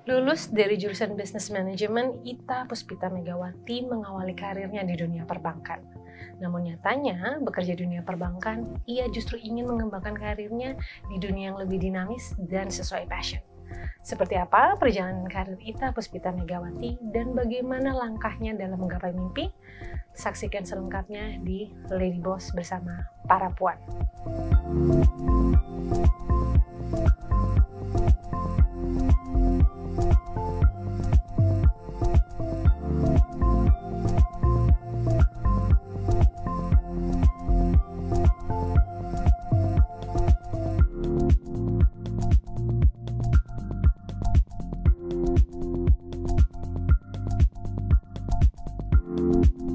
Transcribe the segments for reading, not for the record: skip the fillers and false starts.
Lulus dari jurusan Business Management, Ita Puspita Megawati mengawali karirnya di dunia perbankan. Namun nyatanya, bekerja di dunia perbankan, ia justru ingin mengembangkan karirnya di dunia yang lebih dinamis dan sesuai passion. Seperti apa perjalanan karir Ita Puspita Megawati dan bagaimana langkahnya dalam menggapai mimpi? Saksikan selengkapnya di Lady Boss bersama para puan.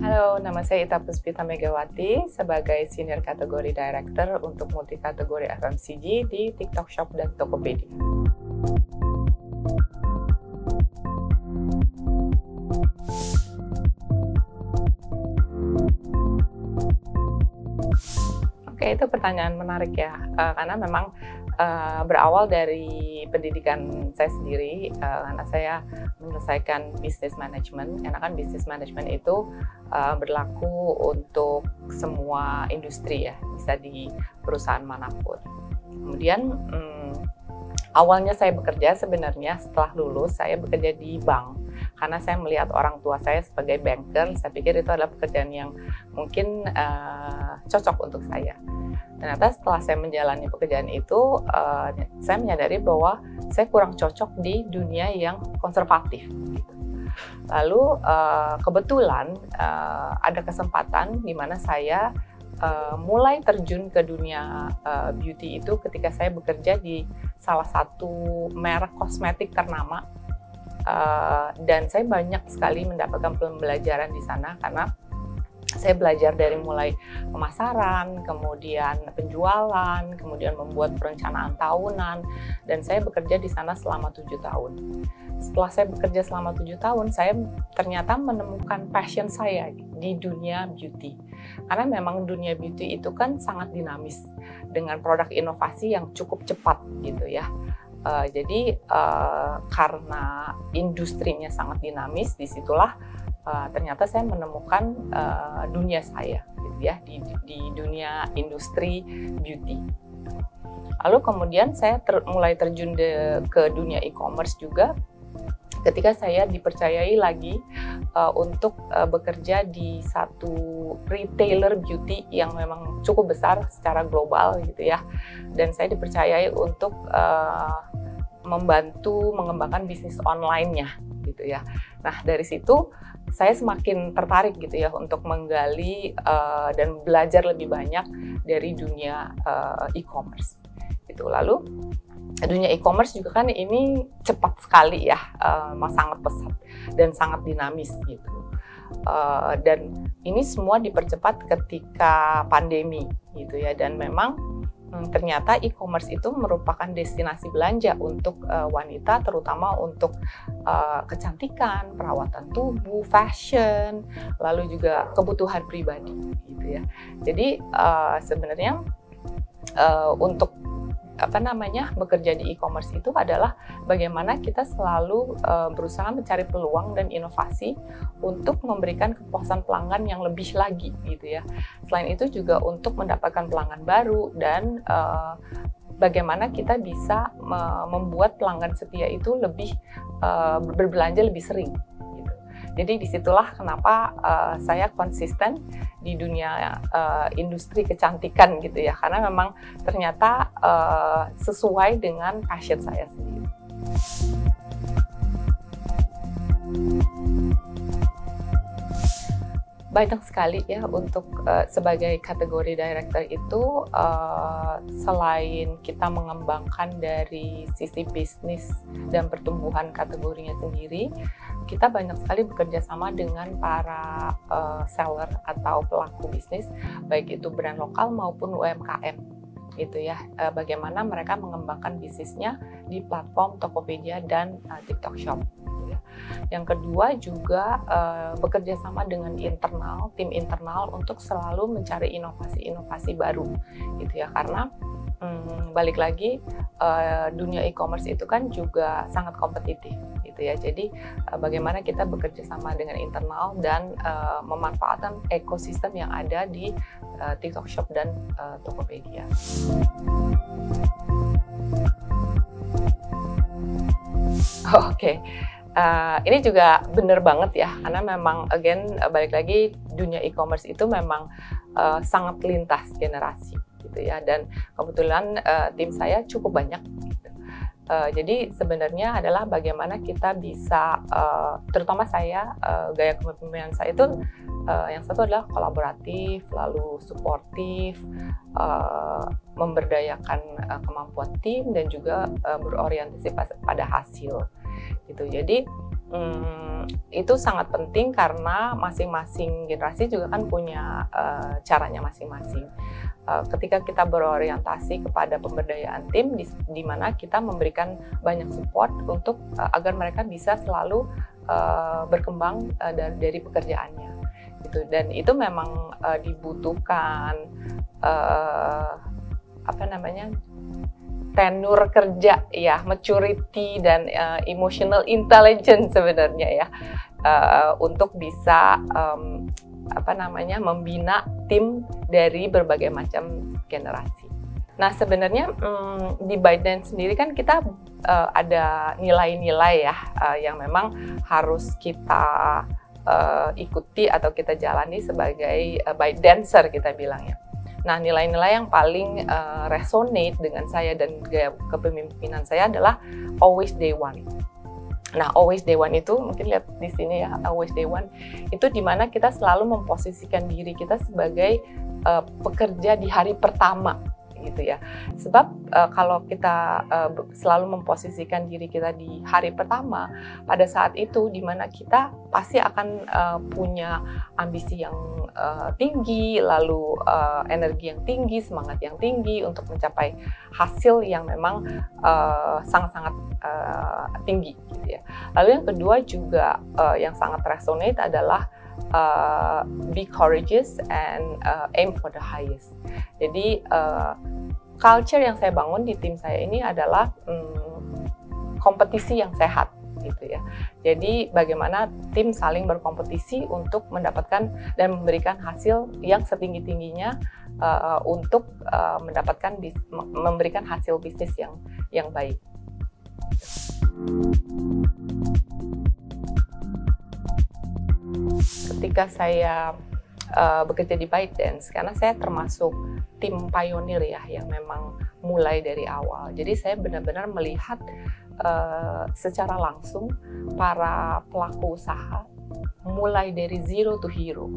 Halo, nama saya Ita Puspita Megawati sebagai Senior Category Director untuk multi-kategori FMCG di TikTok Shop dan Tokopedia. Oke, itu pertanyaan menarik ya, karena memang berawal dari pendidikan saya sendiri, karena saya menyelesaikan business management, karena kan business management itu berlaku untuk semua industri ya, bisa di perusahaan manapun. Kemudian awalnya saya bekerja sebenarnya setelah lulus, saya bekerja di bank. Karena saya melihat orang tua saya sebagai banker, saya pikir itu adalah pekerjaan yang mungkin cocok untuk saya. Ternyata setelah saya menjalani pekerjaan itu, saya menyadari bahwa saya kurang cocok di dunia yang konservatif. Gitu. Lalu kebetulan ada kesempatan di mana saya mulai terjun ke dunia beauty itu ketika saya bekerja di salah satu merek kosmetik ternama. Dan saya banyak sekali mendapatkan pembelajaran di sana karena saya belajar dari mulai pemasaran, kemudian penjualan, kemudian membuat perencanaan tahunan, dan saya bekerja di sana selama 7 tahun. Setelah saya bekerja selama 7 tahun, saya ternyata menemukan passion saya di dunia beauty. Karena memang dunia beauty itu kan sangat dinamis dengan produk inovasi yang cukup cepat gitu ya. Jadi karena industrinya sangat dinamis, disitulah ternyata saya menemukan dunia saya, gitu ya, di dunia industri beauty. Lalu kemudian saya mulai terjun ke dunia e-commerce juga, ketika saya dipercayai lagi untuk bekerja di satu retailer beauty yang memang cukup besar secara global gitu ya, dan saya dipercayai untuk membantu mengembangkan bisnis online-nya gitu ya. Nah dari situ saya semakin tertarik gitu ya untuk menggali dan belajar lebih banyak dari dunia e-commerce gitu. Lalu dunia e-commerce juga kan ini cepat sekali ya, sangat pesat dan sangat dinamis gitu. Dan ini semua dipercepat ketika pandemi gitu ya, dan memang ternyata e-commerce itu merupakan destinasi belanja untuk wanita, terutama untuk kecantikan, perawatan tubuh, fashion, lalu juga kebutuhan pribadi gitu ya. Jadi sebenarnya untuk bekerja di e-commerce itu adalah bagaimana kita selalu berusaha mencari peluang dan inovasi untuk memberikan kepuasan pelanggan yang lebih lagi gitu ya. Selain itu juga untuk mendapatkan pelanggan baru dan bagaimana kita bisa membuat pelanggan setia itu lebih berbelanja lebih sering. Jadi disitulah kenapa saya konsisten di dunia industri kecantikan gitu ya, karena memang ternyata sesuai dengan passion saya sendiri. Banyak sekali ya untuk sebagai kategori director itu, selain kita mengembangkan dari sisi bisnis dan pertumbuhan kategorinya sendiri, kita banyak sekali bekerja sama dengan para seller atau pelaku bisnis, baik itu brand lokal maupun UMKM gitu ya. Bagaimana mereka mengembangkan bisnisnya di platform Tokopedia dan TikTok Shop. Yang kedua juga bekerja sama dengan tim internal untuk selalu mencari inovasi-inovasi baru gitu ya, karena balik lagi, dunia e-commerce itu kan juga sangat kompetitif gitu ya. Jadi bagaimana kita bekerja sama dengan internal dan memanfaatkan ekosistem yang ada di TikTok Shop dan Tokopedia. Oke. Ini juga benar banget ya, karena memang again balik lagi dunia e-commerce itu memang sangat lintas generasi gitu ya, dan kebetulan tim saya cukup banyak gitu. Jadi sebenarnya adalah bagaimana kita bisa, terutama saya, gaya kepemimpinan saya itu yang satu adalah kolaboratif, lalu suportif, memberdayakan kemampuan tim, dan juga berorientasi pada hasil gitu. Jadi itu sangat penting karena masing-masing generasi juga kan punya caranya masing-masing. Ketika kita berorientasi kepada pemberdayaan tim, di mana kita memberikan banyak support untuk agar mereka bisa selalu berkembang dari pekerjaannya gitu. Dan itu memang dibutuhkan tenur kerja ya, maturity dan emotional intelligence sebenarnya ya, untuk bisa membina tim dari berbagai macam generasi. Nah sebenarnya di ByteDance sendiri kan kita ada nilai-nilai ya yang memang harus kita ikuti atau kita jalani sebagai ByteDancer kita bilang ya. Nah, nilai-nilai yang paling resonate dengan saya dan gaya kepemimpinan saya adalah always day one. Nah, always day one itu mungkin lihat di sini ya, always day one itu dimana kita selalu memposisikan diri kita sebagai pekerja di hari pertama gitu ya. Sebab kalau kita selalu memposisikan diri kita di hari pertama, pada saat itu dimana kita pasti akan punya ambisi yang tinggi, lalu energi yang tinggi, semangat yang tinggi untuk mencapai hasil yang memang sangat-sangat tinggi gitu ya. Lalu yang kedua juga yang sangat resonate adalah be courageous and aim for the highest. Jadi culture yang saya bangun di tim saya ini adalah kompetisi yang sehat gitu ya. Jadi bagaimana tim saling berkompetisi untuk mendapatkan dan memberikan hasil yang setinggi-tingginya untuk memberikan hasil bisnis yang baik. Ketika saya bekerja di ByteDance, karena saya termasuk tim pionir ya yang memang mulai dari awal. Jadi saya benar-benar melihat secara langsung para pelaku usaha mulai dari zero to hero,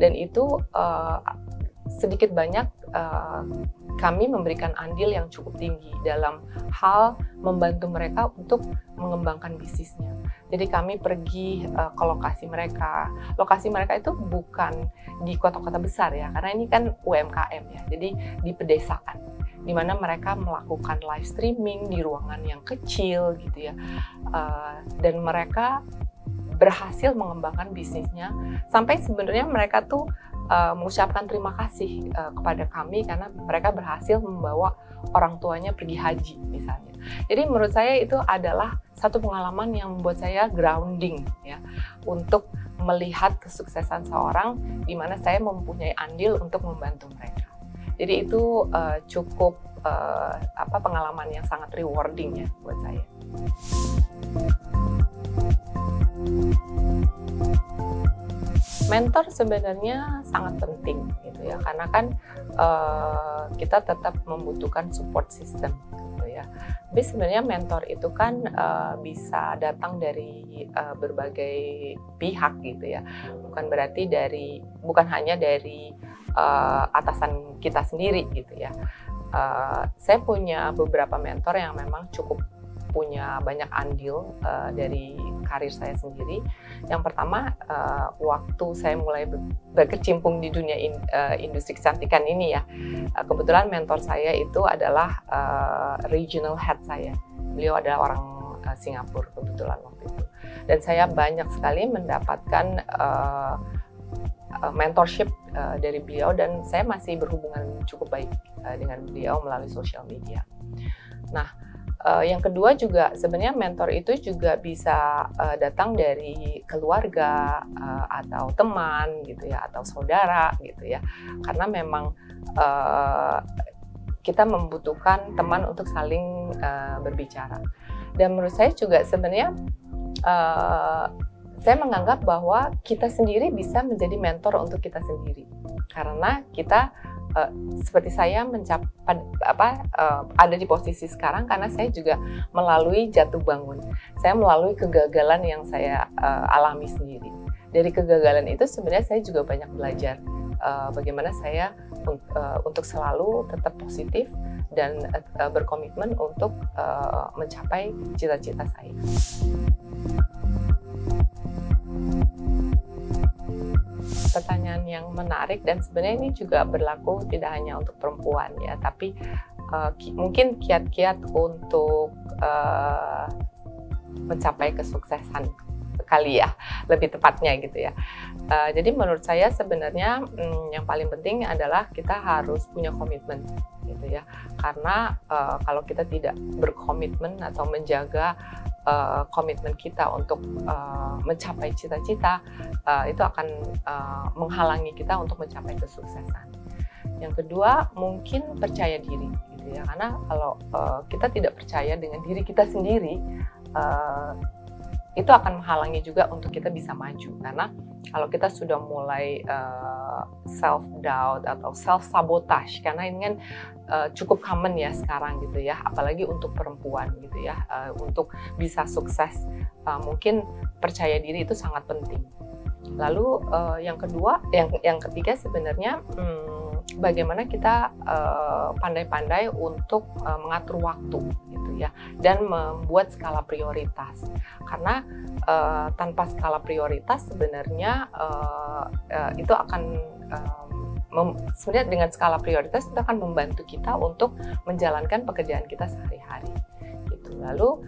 dan itu sedikit banyak kami memberikan andil yang cukup tinggi dalam hal membantu mereka untuk mengembangkan bisnisnya. Jadi kami pergi ke lokasi mereka. Lokasi mereka itu bukan di kota-kota besar ya, karena ini kan UMKM ya. Jadi di pedesaan, di mana mereka melakukan live streaming di ruangan yang kecil gitu ya. Dan mereka berhasil mengembangkan bisnisnya sampai sebenarnya mereka tuh mengucapkan terima kasih kepada kami karena mereka berhasil membawa orang tuanya pergi haji misalnya. Jadi menurut saya itu adalah satu pengalaman yang membuat saya grounding ya, untuk melihat kesuksesan seorang di mana saya mempunyai andil untuk membantu mereka. Jadi itu cukup pengalaman yang sangat rewarding ya buat saya. Mentor sebenarnya sangat penting gitu ya, karena kan kita tetap membutuhkan support system gitu ya. Tapi sebenarnya mentor itu kan bisa datang dari berbagai pihak gitu ya. Bukan hanya dari atasan kita sendiri gitu ya. Saya punya beberapa mentor yang memang cukup punya banyak andil dari karir saya sendiri. Yang pertama, waktu saya mulai berkecimpung di dunia industri kecantikan ini ya, kebetulan mentor saya itu adalah regional head saya. Beliau adalah orang Singapura kebetulan waktu itu. Dan saya banyak sekali mendapatkan mentorship dari beliau, dan saya masih berhubungan cukup baik dengan beliau melalui sosial media. Nah, yang kedua juga sebenarnya mentor itu juga bisa datang dari keluarga atau teman gitu ya, atau saudara gitu ya, karena memang kita membutuhkan teman untuk saling berbicara. Dan menurut saya juga sebenarnya saya menganggap bahwa kita sendiri bisa menjadi mentor untuk kita sendiri, karena kita seperti saya ada di posisi sekarang karena saya juga melalui jatuh bangun, saya melalui kegagalan yang saya alami sendiri. Dari kegagalan itu sebenarnya saya juga banyak belajar bagaimana saya untuk selalu tetap positif dan berkomitmen untuk mencapai cita-cita saya. Pertanyaan yang menarik, dan sebenarnya ini juga berlaku tidak hanya untuk perempuan ya, tapi mungkin kiat-kiat untuk mencapai kesuksesan kali ya, lebih tepatnya gitu ya. Jadi menurut saya sebenarnya yang paling penting adalah kita harus punya komitmen gitu ya, karena kalau kita tidak berkomitmen atau menjaga komitmen kita untuk mencapai cita-cita, itu akan menghalangi kita untuk mencapai kesuksesan. Yang kedua, mungkin percaya diri gitu ya, karena kalau kita tidak percaya dengan diri kita sendiri, itu akan menghalangi juga untuk kita bisa maju. Karena kalau kita sudah mulai self doubt atau self sabotage, karena ini kan cukup common ya sekarang gitu ya, apalagi untuk perempuan gitu ya, untuk bisa sukses mungkin percaya diri itu sangat penting. Lalu yang kedua, yang ketiga sebenarnya bagaimana kita pandai-pandai untuk mengatur waktu gitu ya, dan membuat skala prioritas, karena tanpa skala prioritas sebenarnya itu akan sebenarnya dengan skala prioritas itu akan membantu kita untuk menjalankan pekerjaan kita sehari-hari gitu. Lalu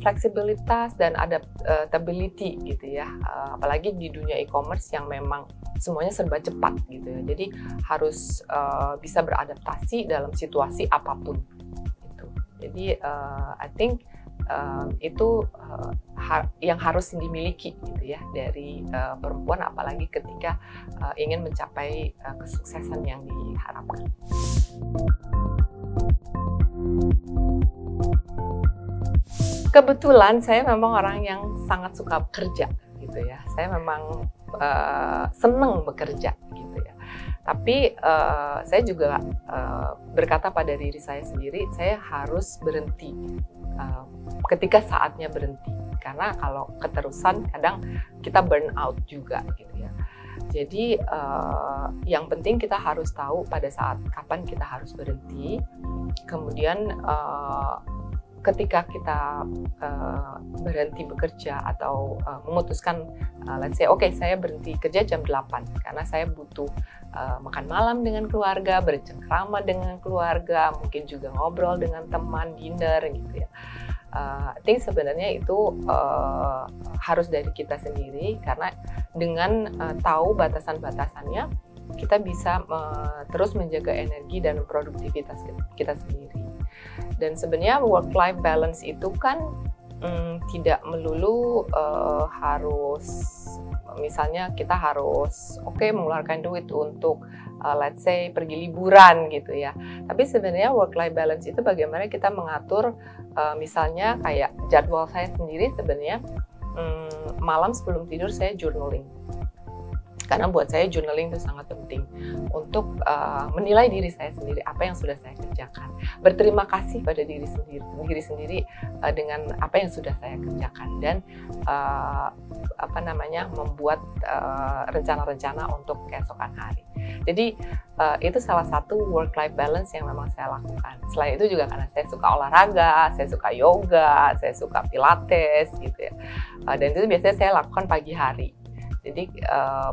fleksibilitas dan adaptability gitu ya, apalagi di dunia e-commerce yang memang semuanya serba cepat gitu ya, jadi harus bisa beradaptasi dalam situasi apapun gitu. Jadi I think itu yang harus dimiliki gitu ya dari perempuan, apalagi ketika ingin mencapai kesuksesan yang diharapkan. Kebetulan saya memang orang yang sangat suka bekerja gitu ya. Saya memang senang bekerja gitu ya. Tapi saya juga berkata pada diri saya sendiri, saya harus berhenti ketika saatnya berhenti. Karena kalau keterusan kadang kita burn out juga gitu ya. Jadi yang penting kita harus tahu pada saat kapan kita harus berhenti. Kemudian ketika kita berhenti bekerja atau memutuskan let's say oke, saya berhenti kerja jam 8 karena saya butuh makan malam dengan keluarga, bercengkrama dengan keluarga, mungkin juga ngobrol dengan teman, dinner gitu ya. I think sebenarnya itu harus dari kita sendiri, karena dengan tahu batasan-batasannya kita bisa terus menjaga energi dan produktivitas kita sendiri. Dan sebenarnya work-life balance itu kan tidak melulu harus, misalnya kita harus mengeluarkan duit untuk let's say pergi liburan gitu ya. Tapi sebenarnya work-life balance itu bagaimana kita mengatur, misalnya kayak jadwal saya sendiri sebenarnya malam sebelum tidur saya journaling. Karena buat saya journaling itu sangat penting untuk menilai diri saya sendiri, apa yang sudah saya kerjakan. Berterima kasih pada diri sendiri dengan apa yang sudah saya kerjakan, dan membuat rencana-rencana untuk keesokan hari. Jadi itu salah satu work-life balance yang memang saya lakukan. Selain itu juga karena saya suka olahraga, saya suka yoga, saya suka pilates gitu ya. Dan itu biasanya saya lakukan pagi hari. Jadi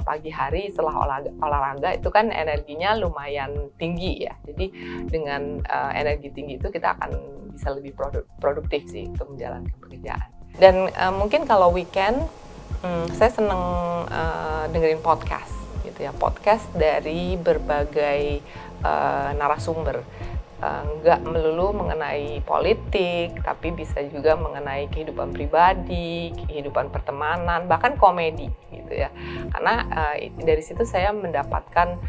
pagi hari setelah olahraga itu kan energinya lumayan tinggi ya. Jadi dengan energi tinggi itu kita akan bisa lebih produktif sih untuk menjalankan pekerjaan. Dan mungkin kalau weekend saya seneng dengerin podcast gitu ya, podcast dari berbagai narasumber. Nggak melulu mengenai politik, tapi bisa juga mengenai kehidupan pribadi, kehidupan pertemanan, bahkan komedi gitu ya. Karena dari situ saya mendapatkan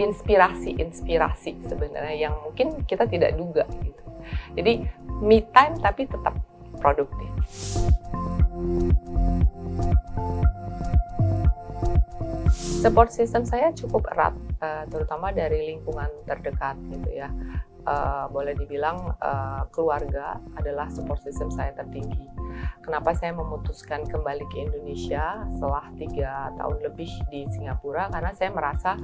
inspirasi sebenarnya yang mungkin kita tidak duga gitu. Jadi me time tapi tetap produktif. Support system saya cukup erat, terutama dari lingkungan terdekat gitu ya. Boleh dibilang keluarga adalah support system saya tertinggi. Kenapa saya memutuskan kembali ke Indonesia setelah 3 tahun lebih di Singapura? Karena saya merasa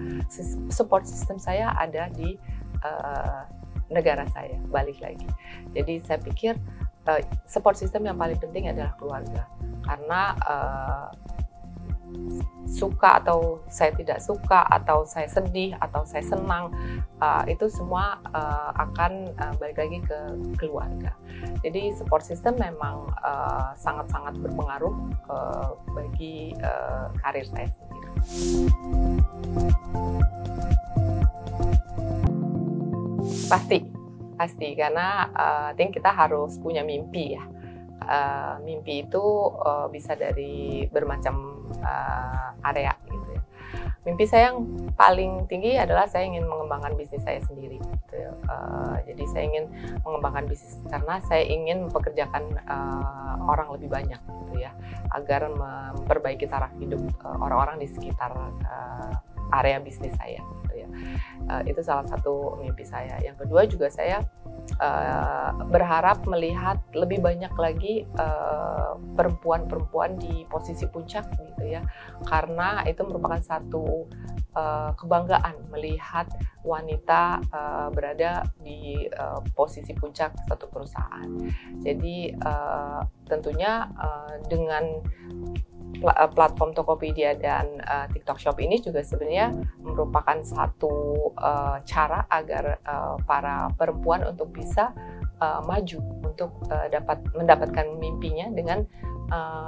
support system saya ada di negara saya, balik lagi. Jadi saya pikir support system yang paling penting adalah keluarga. Karena suka atau saya tidak suka, atau saya sedih, atau saya senang, itu semua akan balik lagi ke keluarga. Jadi support system memang sangat-sangat berpengaruh bagi karir saya sendiri. Pasti karena think kita harus punya mimpi ya. Mimpi itu bisa dari bermacam area gitu ya. Mimpi saya yang paling tinggi adalah saya ingin mengembangkan bisnis saya sendiri gitu ya. Jadi saya ingin mengembangkan bisnis karena saya ingin mempekerjakan orang lebih banyak gitu ya, agar memperbaiki taraf hidup orang-orang di sekitar area bisnis saya gitu ya. Itu salah satu mimpi saya. Yang kedua juga saya berharap melihat lebih banyak lagi perempuan-perempuan di posisi puncak gitu ya, karena itu merupakan satu kebanggaan melihat wanita berada di posisi puncak satu perusahaan. Jadi tentunya dengan platform Tokopedia dan TikTok Shop ini juga sebenarnya merupakan satu cara agar para perempuan untuk bisa maju untuk mendapatkan mimpinya dengan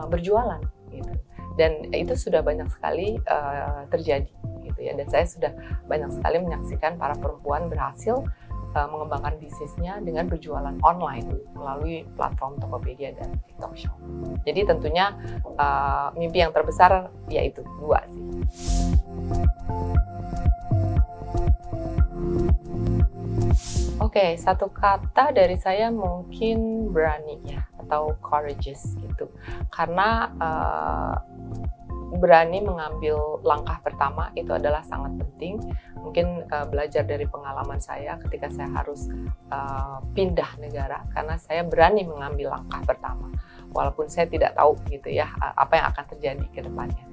berjualan gitu. Dan itu sudah banyak sekali terjadi gitu ya. Dan saya sudah banyak sekali menyaksikan para perempuan berhasil mengembangkan bisnisnya dengan berjualan online melalui platform Tokopedia dan TikTok Shop. Jadi tentunya mimpi yang terbesar yaitu 2 sih. Oke, satu kata dari saya mungkin berani ya, atau courageous gitu. Karena berani mengambil langkah pertama itu adalah sangat penting. Mungkin belajar dari pengalaman saya ketika saya harus pindah negara, karena saya berani mengambil langkah pertama walaupun saya tidak tahu gitu ya apa yang akan terjadi ke depannya.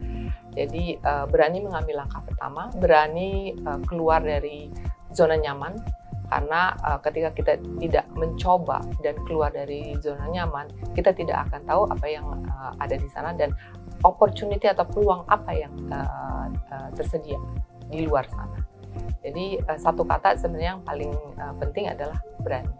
Jadi berani mengambil langkah pertama, berani keluar dari zona nyaman, karena ketika kita tidak mencoba dan keluar dari zona nyaman, kita tidak akan tahu apa yang ada di sana dan opportunity atau peluang apa yang tersedia di luar sana. Jadi satu kata sebenarnya yang paling penting adalah berani.